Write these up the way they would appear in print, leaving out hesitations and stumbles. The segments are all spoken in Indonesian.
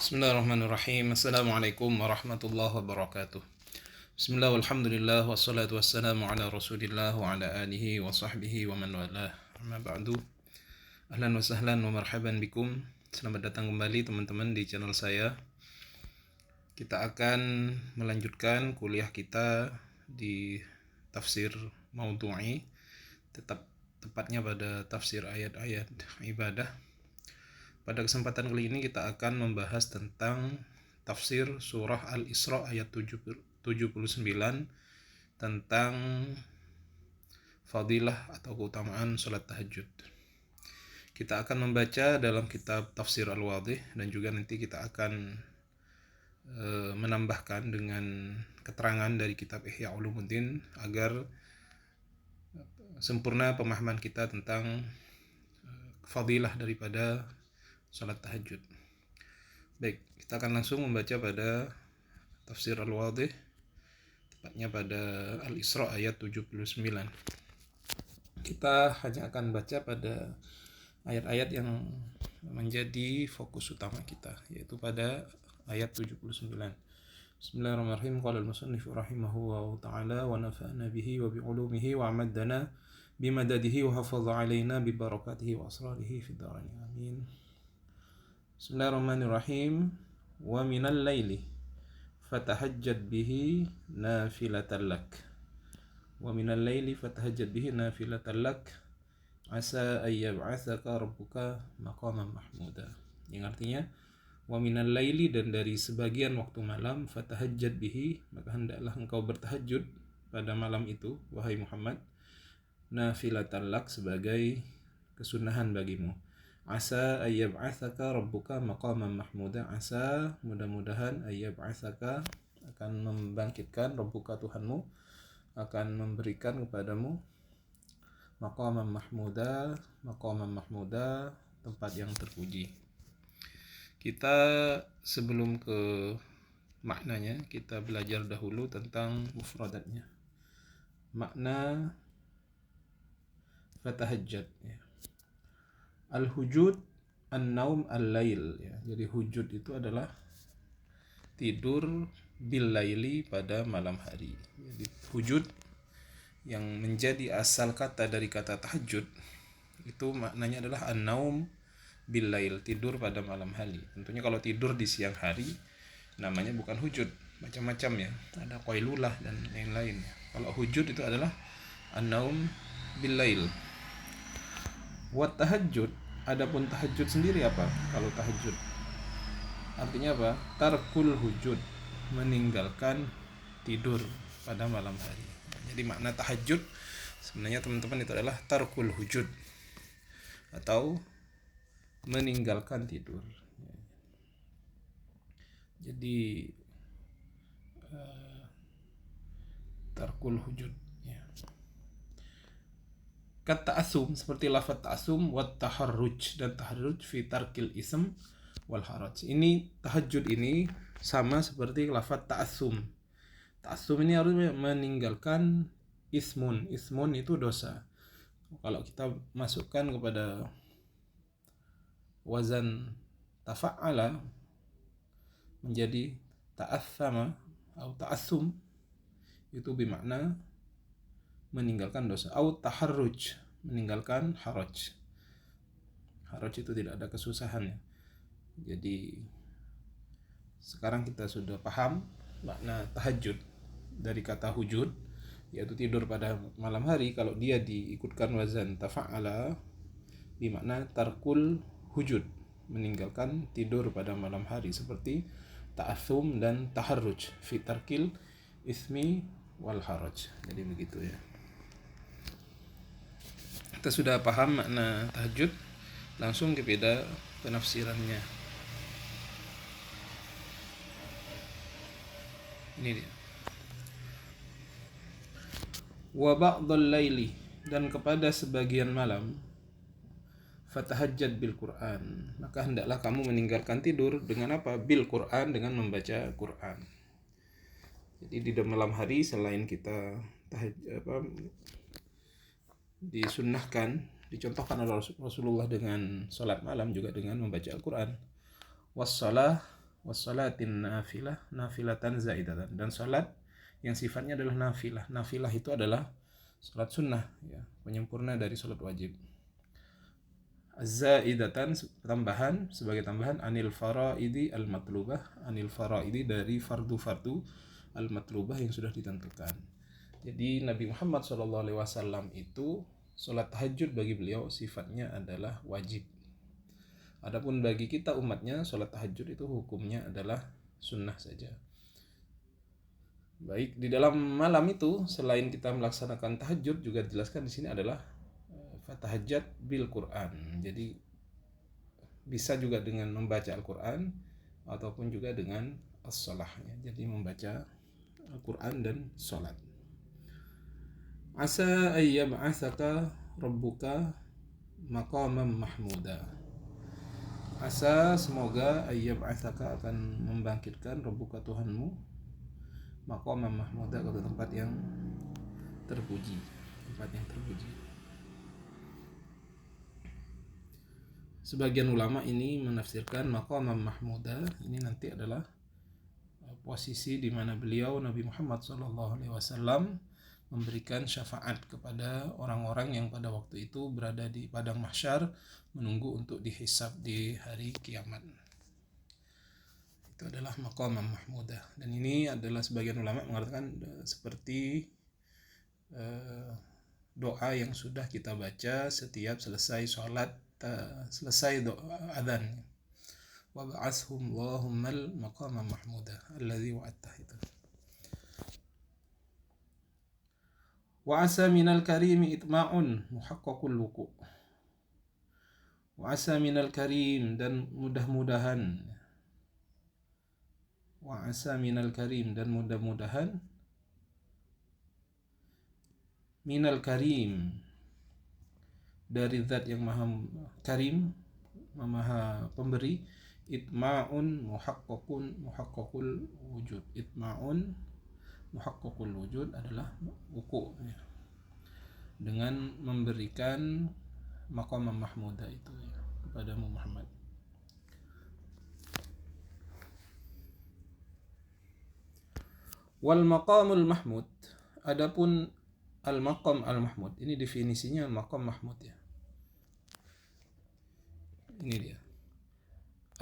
Bismillahirrahmanirrahim. Assalamualaikum warahmatullahi wabarakatuh. Bismillah walhamdulillah wassalatu wassalamu ala rasulillah wa ala alihi wa sahbihi wa man walah. Amma ba'du. Ahlan wa sahlan wa marhaban bikum. Selamat datang kembali teman-teman di channel saya. Kita akan melanjutkan kuliah kita di tafsir maudhu'i, tepatnya pada tafsir ayat-ayat ibadah. Pada kesempatan kali ini kita akan membahas tentang tafsir surah Al-Isra ayat 79 tentang fadilah atau keutamaan salat tahajud. Kita akan membaca dalam kitab Tafsir Al-Wadih dan juga nanti kita akan menambahkan dengan keterangan dari kitab Ihya Ulumuddin agar sempurna pemahaman kita tentang fadilah daripada salat tahajud. Baik, kita akan langsung membaca pada Tafsir Al-Wadih, tepatnya pada Al-Isra ayat 79. Kita hanya akan baca pada ayat-ayat yang menjadi fokus utama kita, yaitu pada ayat 79. Bismillahirrahmanirrahim. Qala al-musannif rahimahullahu ta'ala wa nafa'na bihi wa bi'ulumihi wa amaddana bimadadihi wa hafaza alaina bi barakatihi wa asrarihi fid dharain. Amin. Bismillahirrahmanirrahim. Wa minal laili fatahajjad bihi nafilatan lak. Wa minal laili fatahajjad bihi nafilatan lak asa ay yab'atsaka rabbuka maqaman mahmuda. Yang artinya wa minal laili, dan dari sebagian waktu malam, fatahajjad bihi, maka hendaklah engkau bertahajud pada malam itu wahai Muhammad, nafilatan lak, sebagai kesunahan bagimu. Asa ayyab'atsaka rabbuka maqaman mahmuda. Asa, mudah-mudahan, ayyab'atsaka, akan membangkitkan, rabbuka, Tuhanmu, akan memberikan kepadamu maqaman mahmuda, tempat yang terpuji. Kita sebelum ke maknanya, kita belajar dahulu tentang mufradatnya. Makna fatahajjad, ya. Al-hujud an-naum al-lail, ya. Jadi hujud itu adalah tidur bil-laili, pada malam hari. Jadi hujud yang menjadi asal kata dari kata tahajud itu maknanya adalah an-naum bil-lail, tidur pada malam hari. Tentunya kalau tidur di siang hari namanya bukan hujud, macam-macam ya, ada qailulah dan lain-lain. Kalau hujud itu adalah an-naum bil-lail. Wa tahajud, adapun tahajud sendiri apa? Kalau tahajud artinya apa? Tarkul hujud, meninggalkan tidur pada malam hari. Jadi makna tahajud sebenarnya teman-teman itu adalah tarkul hujud, atau meninggalkan tidur. Jadi tarkul hujud, ya. Kata asum, seperti lafaz ta'asum, wa taharruj, dan taharruj fi tarkil ism wal haraj. Ini tahajud ini sama seperti lafaz ta'asum. Ta'asum ini harus meninggalkan ismun. Ismun itu dosa. Kalau kita masukkan kepada wazan tafa'ala menjadi ta'athama atau ta'asum, itu bermakna meninggalkan dosa. Atau taharruj, meninggalkan haraj. Haraj itu tidak ada kesusahannya. Jadi sekarang kita sudah paham makna tahajud dari kata hujud, yaitu tidur pada malam hari. Kalau dia diikutkan wazan tafa'ala, bermakna tarkul hujud, meninggalkan tidur pada malam hari, seperti ta'athum dan taharruj fi tarkil ismi wal haraj. Jadi begitu, ya. Kita sudah paham makna tahajud, langsung kepada penafsirannya. Ini dia. Wa ba'dal laili, dan kepada sebagian malam, fatahajjad bil Qur'an, maka hendaklah kamu meninggalkan tidur dengan apa? Bil Qur'an, dengan membaca Qur'an. Jadi di malam hari selain kita disunnahkan, dicontohkan oleh Rasulullah dengan salat malam, juga dengan membaca Al-Qur'an. Wassalah wassalatin nafilatan zaidatan, dan salat yang sifatnya adalah nafilah. Nafilah itu adalah salat sunnah, ya, penyempurna dari salat wajib. Az-zaidatan sebagai tambahan anil faraidi al-matlubah, anil faraidi dari fardu-fardu al-matlubah yang sudah ditentukan. Jadi Nabi Muhammad SAW itu salat tahajud bagi beliau sifatnya adalah wajib. Adapun bagi kita umatnya, salat tahajud itu hukumnya adalah sunnah saja. Baik, di dalam malam itu selain kita melaksanakan tahajud, juga dijelaskan di sini adalah fatahajjat bil Quran. Jadi bisa juga dengan membaca Al-Quran ataupun juga dengan as-salah, ya. Jadi membaca Al-Quran dan salat. Asa ayyab'atsaka rabbuka maqaman mahmuda. Asa, semoga, ayyab'atsaka, akan membangkitkan rabbuka, Tuhanmu, maqaman mahmuda, ke tempat yang terpuji, Sebagian ulama ini menafsirkan maqaman mahmuda ini nanti adalah posisi di mana beliau Nabi Muhammad SAW memberikan syafaat kepada orang-orang yang pada waktu itu berada di padang mahsyar menunggu untuk dihisab di hari kiamat. Itu adalah maqaman mahmuda, dan ini adalah sebagian ulama mengatakan seperti doa yang sudah kita baca setiap selesai sholat, selesai doa adzan, wa ba'athhum Allahummal maqama mahmuda alladzi wa'adtah. Itu wa asa minal karimi itma'un muhaqqaqul wuqu'. Wa asa minal karim, dan mudah-mudahan, wa asa minal karim, dan mudah-mudahan, minal karim, dari zat yang maha karim, maha pemberi, itma'un muhaqqaqul wujud. Itma'un muhaqqaqul wujud adalah wuku', ya, dengan memberikan maqam mahmuda itu, ya, kepada Muhammad. Wal maqamul mahmud, adapun al-maqam al-mahmud, ini definisinya maqam mahmud, ya. Ini dia.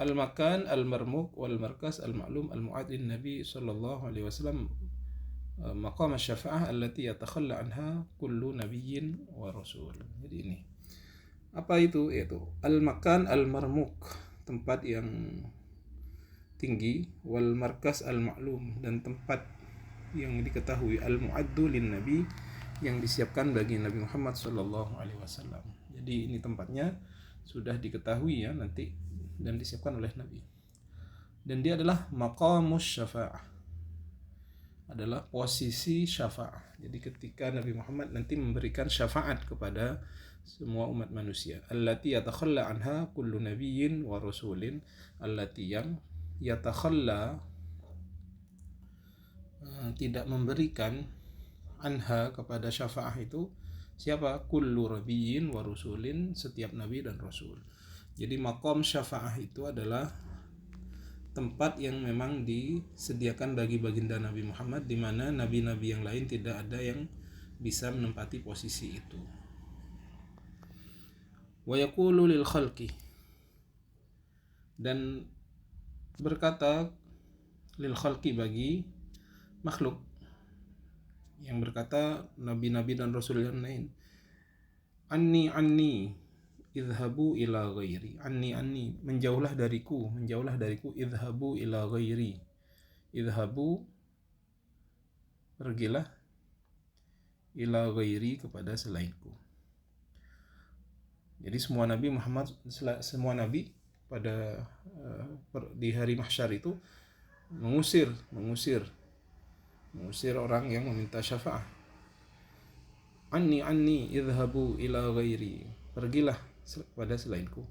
Al-makan al-marmuk wal markas al-ma'lum al-mu'ad lin Nabi sallallahu alaihi wasallam maqam asy-syafa'ah allati yatakhalla anha kullu nabiyyin wa rasul. Jadi ini. Apa itu? Yaitu al-makan al-marmuk, tempat yang tinggi, wal markas al-ma'lum, dan tempat yang diketahui, al-mu'addu lin Nabi, yang disiapkan bagi Nabi Muhammad sallallahu alaihi wasallam. Jadi ini tempatnya sudah diketahui, ya, nanti, dan disiapkan oleh Nabi. Dan dia adalah maqamus syafa'ah, adalah posisi syafa'ah. Jadi ketika Nabi Muhammad nanti memberikan syafaat kepada semua umat manusia, allati yatakhalla anha kullu nabiyyin wa rasulin, allati, yang yatakhalla, tidak memberikan, anha, kepada syafaah itu siapa? Kullu nabiyyin wa rasulin, setiap nabi dan rasul. Jadi maqam syafaah itu adalah tempat yang memang disediakan bagi baginda Nabi Muhammad, di mana nabi-nabi yang lain tidak ada yang bisa menempati posisi itu. Wa yaqulu lil khalqi, dan berkata lil khalqi, bagi makhluk, yang berkata nabi-nabi dan rasul yang lain, anni idhabu ila ghairi, anni, menjauhlah dariku, idhabu ila ghairi, idhabu, pergilah, ila ghairi, kepada selainku. Jadi semua nabi pada di hari mahsyar itu mengusir orang yang meminta syafaat. Anni idhabu ila ghairi, pergilah kepada selainku.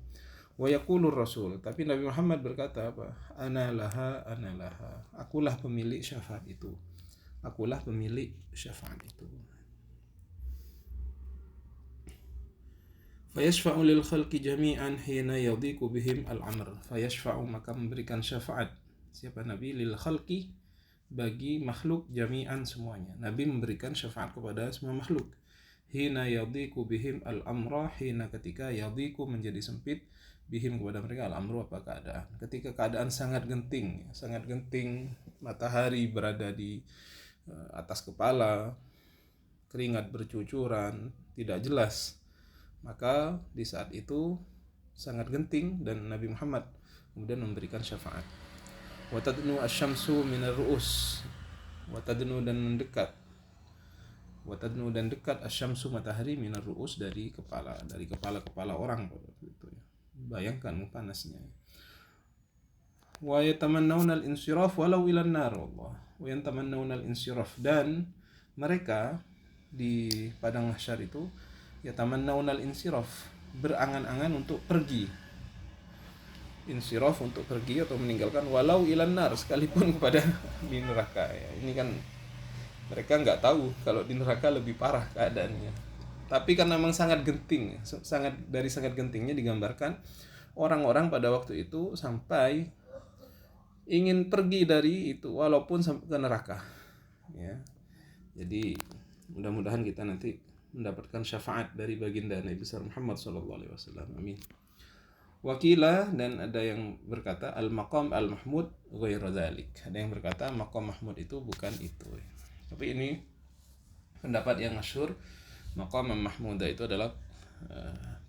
Wa yaqulur rasul, tapi Nabi Muhammad berkata apa? Ana laha, akulah pemilik syafaat itu, Fayashfa'u lil khalqi jami'an hina yadhiqu bihim al-amr. Fayashfa'u, maka memberikan syafaat Siapa Nabi? Lil khalqi, bagi makhluk jami'an semuanya. Nabi memberikan syafaat kepada semua makhluk. Hina yadhiku bihim al-amra, hina ketika yadhiku menjadi sempit bihim kepada mereka al-amru apa keadaan. Ketika keadaan sangat genting, matahari berada di atas kepala, keringat bercucuran, tidak jelas, maka di saat itu sangat genting dan Nabi Muhammad kemudian memberikan syafaat. Watadnu asyamsu minar ru'us, watadnu dan dekat asyamsu matahari minar ru'us dari kepala orang gitu ya. Bayangkan panasnya. Wa yatamannawna al-insiraf walau ila an-nar, wallah. Wa yatamannawna al-insiraf, dan mereka di padang mahsyar itu yatamannawna al-insiraf, berangan-angan untuk pergi. Insiraf untuk pergi atau meninggalkan, walau ilan nar, sekalipun kepada di neraka ya. Ini kan mereka nggak tahu kalau di neraka lebih parah keadaannya. Tapi karena memang sangat genting, sangat gentingnya digambarkan orang-orang pada waktu itu sampai ingin pergi dari itu walaupun sampai ke neraka ya. Jadi mudah-mudahan kita nanti mendapatkan syafaat dari baginda Nabi besar Muhammad SAW. Amin. Wakila, dan ada yang berkata al-maqam al-mahmud ghairu dzalik. Ada yang berkata maqam mahmud itu bukan itu. Tapi ini pendapat yang masyhur. Maqam mahmuda itu adalah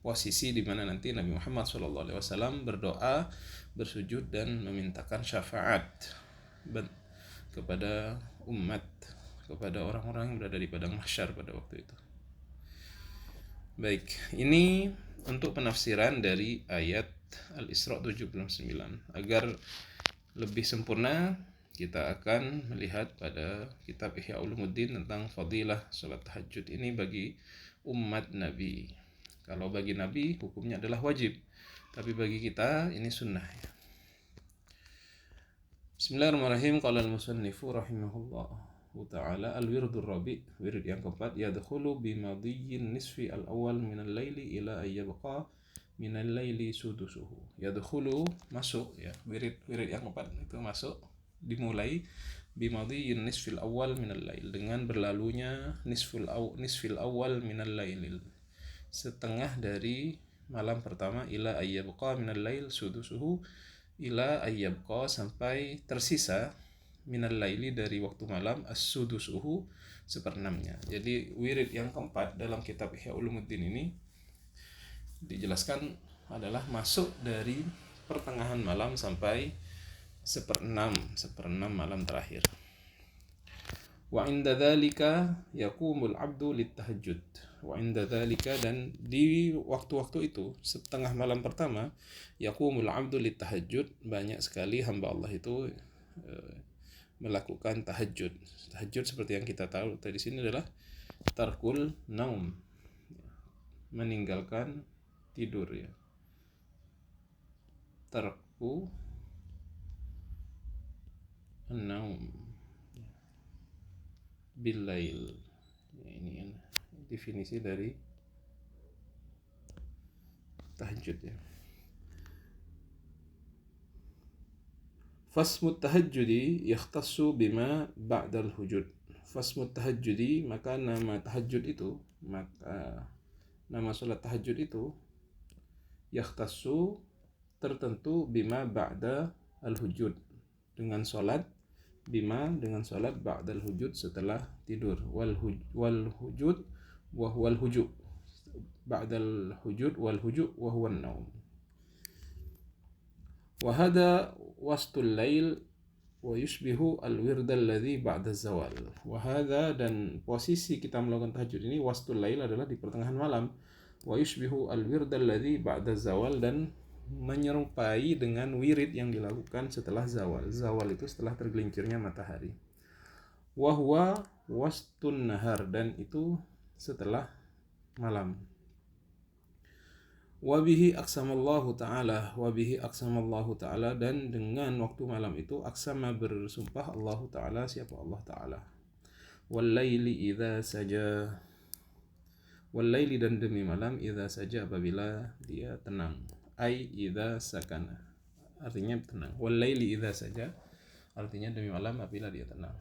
posisi di mana nanti Nabi Muhammad SAW berdoa, bersujud dan memintakan syafaat kepada umat, kepada orang-orang yang berada di padang mahsyar pada waktu itu. Baik, ini untuk penafsiran dari ayat Al-Isra 79. Agar lebih sempurna, kita akan melihat pada kitab Ihya Ulumuddin tentang fadilah salat tahajud ini bagi umat Nabi. Kalau bagi Nabi hukumnya adalah wajib, tapi bagi kita ini sunnah ya. Bismillahirrahmanirrahim. Qala al-musannifu rahimahullah ta'ala, al-wirdur rabi', wirid yang keempat, yadkhulu bimadiyyin nisfi al-awwal minal laili ila ayyabqa minal laili sudusuhu. Yadkhulu, masuk ya, wirid yang keempat itu masuk, dimulai bimadiyyin nisfil awwal minal lail, dengan berlalunya nisfil awwal minal lail, setengah dari malam pertama, ila ayyabqa minal lail sudusuhu, ila ayyabqa, sampai tersisa minal laili, dari waktu malam, as-sudusuhu, seperenamnya. Jadi wirid yang keempat dalam kitab Ihya Ulumuddin ini dijelaskan adalah masuk dari pertengahan malam sampai seperenam malam terakhir. Wa inda dzalika yaqumul 'abdu litahajjud. Wa inda dzalika, dan di waktu-waktu itu, setengah malam pertama, yaqumul 'abdu litahajjud, banyak sekali hamba Allah itu melakukan tahajud. Tahajud seperti yang kita tahu tadi sini adalah tarkul naum, meninggalkan tidur ya. Tarku naum billail. Ya, ini definisi dari tahajud ya. Fasmut tahajjudi yakhtassu bima ba'dal hujud. Fasmut tahajjudi, maka nama tahajud itu, maka nama salat tahajud itu, yakhtassu, tertentu, bima ba'da al-hujud, dengan salat ba'dal hujud, setelah tidur, wal hujud wa huwal hujud, ba'dal hujud wal hujud wa huwan naum. Wa hada wastul lail wa yushbihu al-wird alladhi ba'da zawal. Wa hada, dan posisi kita melakukan tahajud ini, wastul lail adalah di pertengahan malam, wa yushbihu al-wird alladhi ba'da zawal, dan menyerupai dengan wirid yang dilakukan setelah zawal. Zawal itu setelah tergelincirnya matahari. Wa huwa wastun nahar, dan itu setelah malam. Wabihi aksamallahu ta'ala, dan dengan waktu malam itu aksama, bersumpah, Allah ta'ala, siapa Allah ta'ala. Wallaili idza saja, wallaili, dan demi malam, idza saja, apabila dia tenang, ai idza sakana, artinya tenang. Wallaili idza saja, Artinya demi malam apabila dia tenang.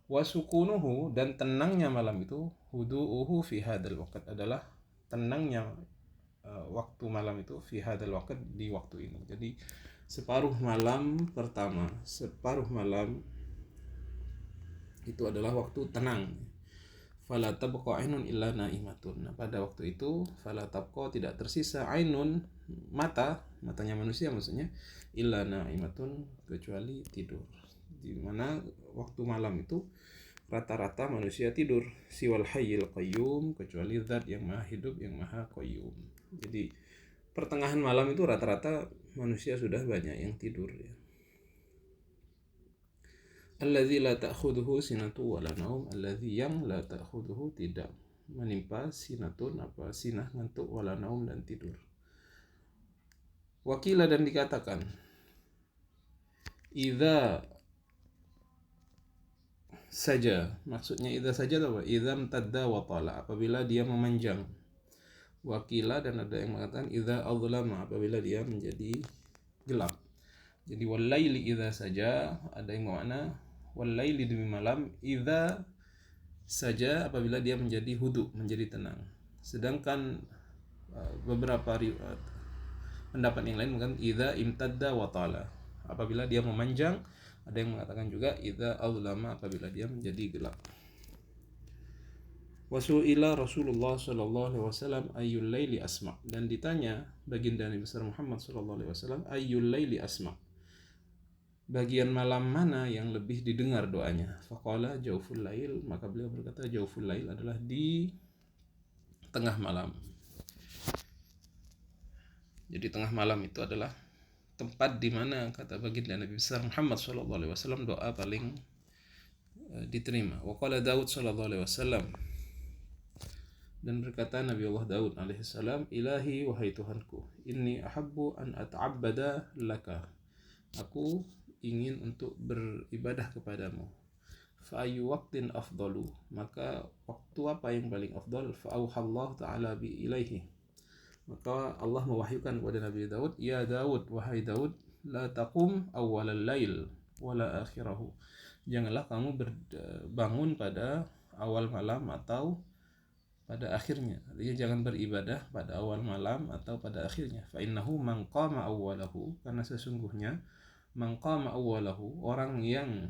Wasukunuhu, dan tenangnya malam itu, hudu'uhu fi hadal waqt, adalah tenangnya waktu malam itu fi hadal waqt, di waktu ini. Jadi separuh malam pertama, separuh malam itu adalah waktu tenang. Fala tabqa ainun illa naimatun. Nah, pada waktu itu fala tabqa, tidak tersisa, ainun, matanya manusia maksudnya, illa naimatun, kecuali tidur. Di mana waktu malam itu rata-rata manusia tidur, siwal hayyil qayyum, kecuali zat yang maha hidup, yang maha qayyum. Jadi pertengahan malam itu rata-rata manusia sudah banyak yang tidur ya. Alladzi la ta'khudhuhu sinatu wala naum, alladzi yang la ta'khudhuhu, tidak menimpa sinatun, apa sinah, ngantuk, wala naum, dan tidur. Wakila, dan dikatakan, idza saja, maksudnya idza saja apa? Idza mtadda wa tala, apabila dia memanjang. Wakila, dan ada yang mengatakan idza adlama, apabila dia menjadi gelap. Jadi walaili idza saja, ada yang bermakna walaili, demi malam, idza saja, apabila dia menjadi hudu, menjadi tenang. Sedangkan beberapa pendapat yang lain mengatakan idza imtadda wa tala, apabila dia memanjang. Ada yang mengatakan juga idza azlama, apabila dia menjadi gelap. Wasu'ila Rasulullah sallallahu alaihi wasallam ayyul laili asma', dan ditanya baginda Nabi besar Muhammad sallallahu alaihi wasallam, ayyul laili asma', bagian malam mana yang lebih didengar doanya? Faqala jauful lail, maka beliau berkata jauful lail adalah di tengah malam. Jadi tengah malam itu adalah tempat di mana, kata baginda Nabi besar Muhammad sallallahu alaihi wasallam, doa paling diterima. Wa qala Daud sallallahu alaihi wasallam, dan berkata Nabi Allah Daud alaihi salam, ilahi, wahai Tuhanku, inni ahabbu an ata'abbada laka, aku ingin untuk beribadah kepadamu. Fa'ayu waqtin afdalu, maka waktu apa yang paling afdal? Fa'auhallahu ta'ala bi ilaihi, maka Allah mewahyukan kepada Nabi Daud, ya Daud, wahai Daud, la taqum awwalal lail wala akhirahu, janganlah kamu bangun pada awal malam atau pada akhirnya. Artinya jangan beribadah pada awal malam atau pada akhirnya. Fa innahu man qama awwalahu, karena sesungguhnya man qama awwalahu, orang yang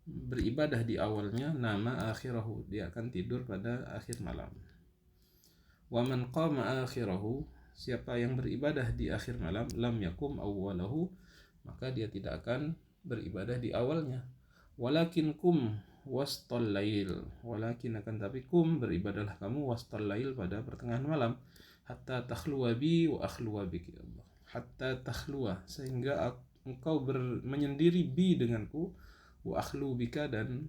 beribadah di awalnya, nama akhirahu, dia akan tidur pada akhir malam. Wa man qama akhirahu, siapa yang beribadah di akhir malam, lam yakum awwalahu, maka dia tidak akan beribadah di awalnya. Walakin kum wastal lail, walakin, akan tapi, kum, beribadahlah kamu, wastal lail, pada pertengahan malam, hatta takhluwa bi wa akhluwa biki, hatta takhluwa, sehingga engkau menyendiri bi, denganku, wa akhlu bika, dan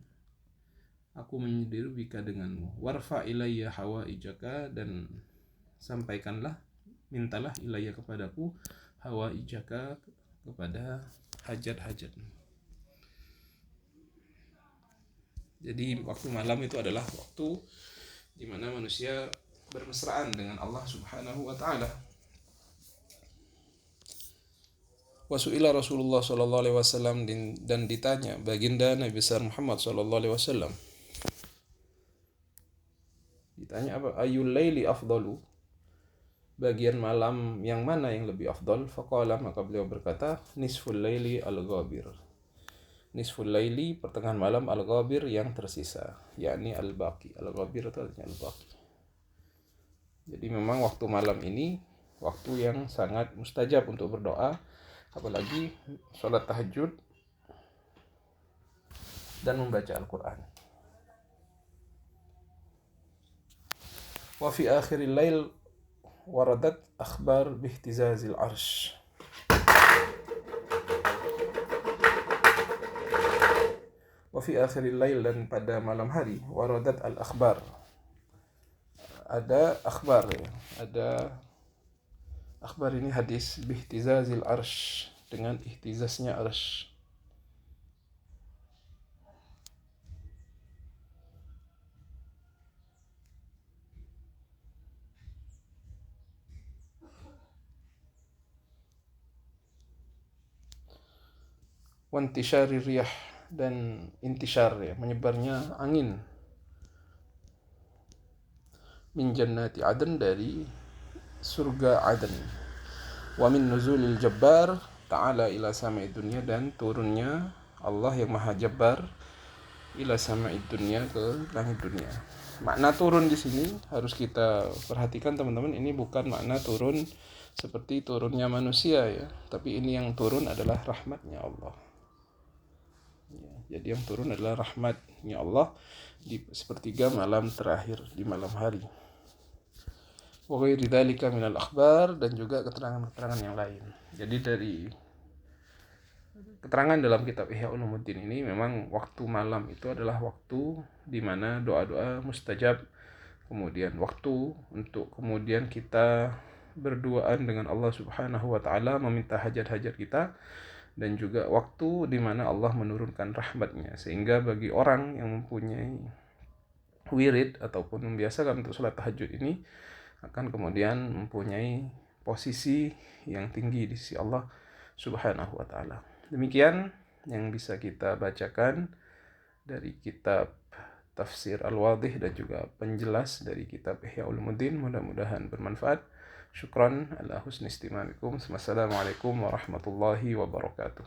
aku menyendiri bika, denganmu. Warfa ilayya hawaijaka, dan sampaikanlah, mintalah, ilayya, kepadaku, hawaijaka, kepada hajat-hajat. Jadi waktu malam itu adalah waktu di mana manusia bermesraan dengan Allah Subhanahu wa taala. Wasu'ila Rasulullah sallallahu alaihi wasallam, dan ditanya baginda Nabi besar Muhammad sallallahu alaihi wasallam. Ditanya apa? Ayyul laili afdalu, bagian malam yang mana yang lebih afdal? Faqala, maka beliau berkata, nisful laili al-ghabir, nisful laili, pertengahan malam, al-ghabir, yang tersisa, yakni al-baqi. Al-ghabir itu artinya al-baqi. Jadi memang waktu malam ini waktu yang sangat mustajab untuk berdoa, apalagi sholat tahajud dan membaca Al-Quran. Wa fi akhiril lail waradat akhbar bihtizazil arsh, wa fi akhiril lail, dan pada malam hari, waradat al-akhbar, ada akhbar ya, ada akhbar, ini hadis, bihtizazil arsh, dengan ihtizaznya arsh. Wantishari riyah, dan intishar ya, menyebarnya angin. Min jannati Aden, dari surga Aden. Wa min nuzulil jabbar ta'ala ila sama'id dunya, dan turunnya Allah yang maha jabbar ila sama'id dunya, ke langit dunia. Makna turun di sini harus kita perhatikan teman-teman, ini bukan makna turun seperti turunnya manusia ya, tapi ini yang turun adalah rahmatnya Allah. Ya, jadi yang turun adalah rahmatnya Allah di sepertiga malam terakhir, di malam hari. Wa ghairi dzalika minal akhbar, dan juga keterangan-keterangan yang lain. Jadi dari keterangan dalam kitab Ihya Ulumuddin ini, memang waktu malam itu adalah waktu di mana doa-doa mustajab, kemudian waktu untuk kemudian kita berduaan dengan Allah Subhanahu wa taala, meminta hajat-hajat kita, dan juga waktu di mana Allah menurunkan rahmatnya, sehingga bagi orang yang mempunyai wirid ataupun membiasakan untuk sholat tahajud ini akan kemudian mempunyai posisi yang tinggi di sisi Allah Subhanahu wa taala. Demikian yang bisa kita bacakan dari kitab Tafsir Al-Wadih dan juga penjelas dari kitab Ihya Ulumuddin. Mudah-mudahan bermanfaat. Syukran ala husni istimamikum. Wassalamualaikum warahmatullahi wabarakatuh.